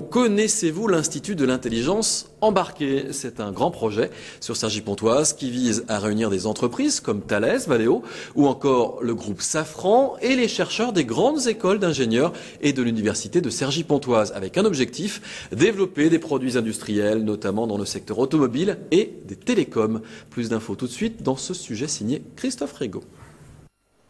Connaissez-vous l'Institut de l'intelligence embarquée? C'est un grand projet sur Cergy-Pontoise qui vise à réunir des entreprises comme Thales, Valeo ou encore le groupe Safran et les chercheurs des grandes écoles d'ingénieurs et de l'université de Cergy-Pontoise avec un objectif, développer des produits industriels, notamment dans le secteur automobile et des télécoms. Plus d'infos tout de suite dans ce sujet signé Christophe Rigaud.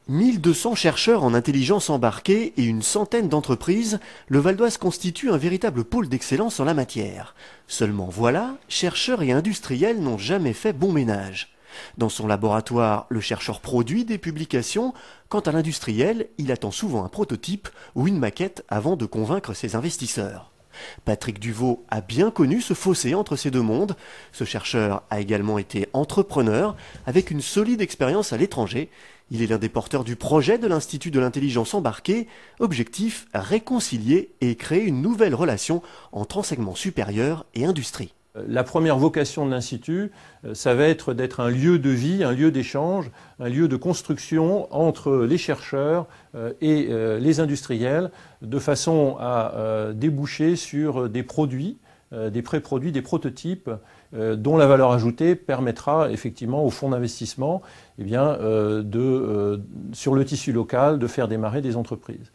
1200 chercheurs en intelligence embarquée et une centaine d'entreprises, le Val d'Oise constitue un véritable pôle d'excellence en la matière. Seulement voilà, chercheurs et industriels n'ont jamais fait bon ménage. Dans son laboratoire, le chercheur produit des publications. Quant à l'industriel, il attend souvent un prototype ou une maquette avant de convaincre ses investisseurs. Patrick Duvaux a bien connu ce fossé entre ces deux mondes. Ce chercheur a également été entrepreneur avec une solide expérience à l'étranger. Il est l'un des porteurs du projet de l'Institut de l'intelligence embarquée. Objectif, réconcilier et créer une nouvelle relation entre enseignement supérieur et industrie. La première vocation de l'Institut, ça va être d'être un lieu de vie, un lieu d'échange, un lieu de construction entre les chercheurs et les industriels, de façon à déboucher sur des produits, des pré-produits, des prototypes, dont la valeur ajoutée permettra effectivement au fonds d'investissement sur le tissu local de faire démarrer des entreprises.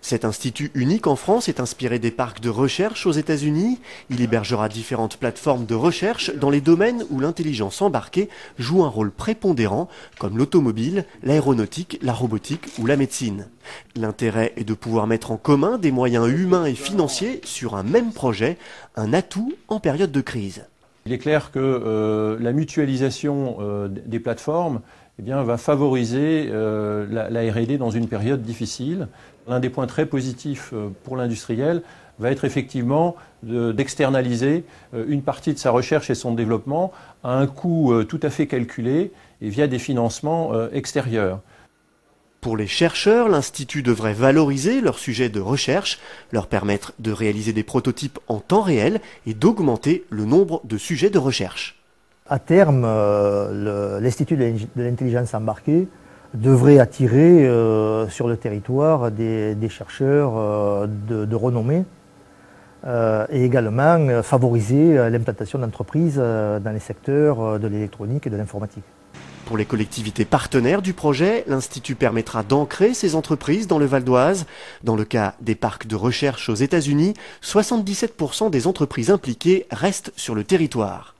Cet institut unique en France est inspiré des parcs de recherche aux États-Unis. Il hébergera différentes plateformes de recherche dans les domaines où l'intelligence embarquée joue un rôle prépondérant, comme l'automobile, l'aéronautique, la robotique ou la médecine. L'intérêt est de pouvoir mettre en commun des moyens humains et financiers sur un même projet, un atout en période de crise. Il est clair que la mutualisation des plateformes va favoriser la R&D dans une période difficile. L'un des points très positifs pour l'industriel va être effectivement d'externaliser une partie de sa recherche et son développement à un coût tout à fait calculé et via des financements extérieurs. Pour les chercheurs, l'Institut devrait valoriser leurs sujets de recherche, leur permettre de réaliser des prototypes en temps réel et d'augmenter le nombre de sujets de recherche. À terme, l'Institut de l'intelligence embarquée devrait attirer sur le territoire des chercheurs de renommée et également favoriser l'implantation d'entreprises dans les secteurs de l'électronique et de l'informatique. Pour les collectivités partenaires du projet, l'Institut permettra d'ancrer ces entreprises dans le Val d'Oise. Dans le cas des parcs de recherche aux États-Unis, 77% des entreprises impliquées restent sur le territoire.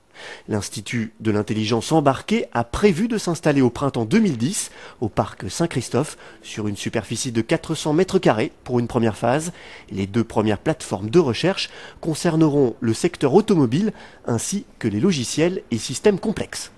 L'Institut de l'intelligence embarquée a prévu de s'installer au printemps 2010 au parc Saint-Christophe sur une superficie de 400 mètres carrés pour une première phase. Les 2 premières plateformes de recherche concerneront le secteur automobile ainsi que les logiciels et systèmes complexes.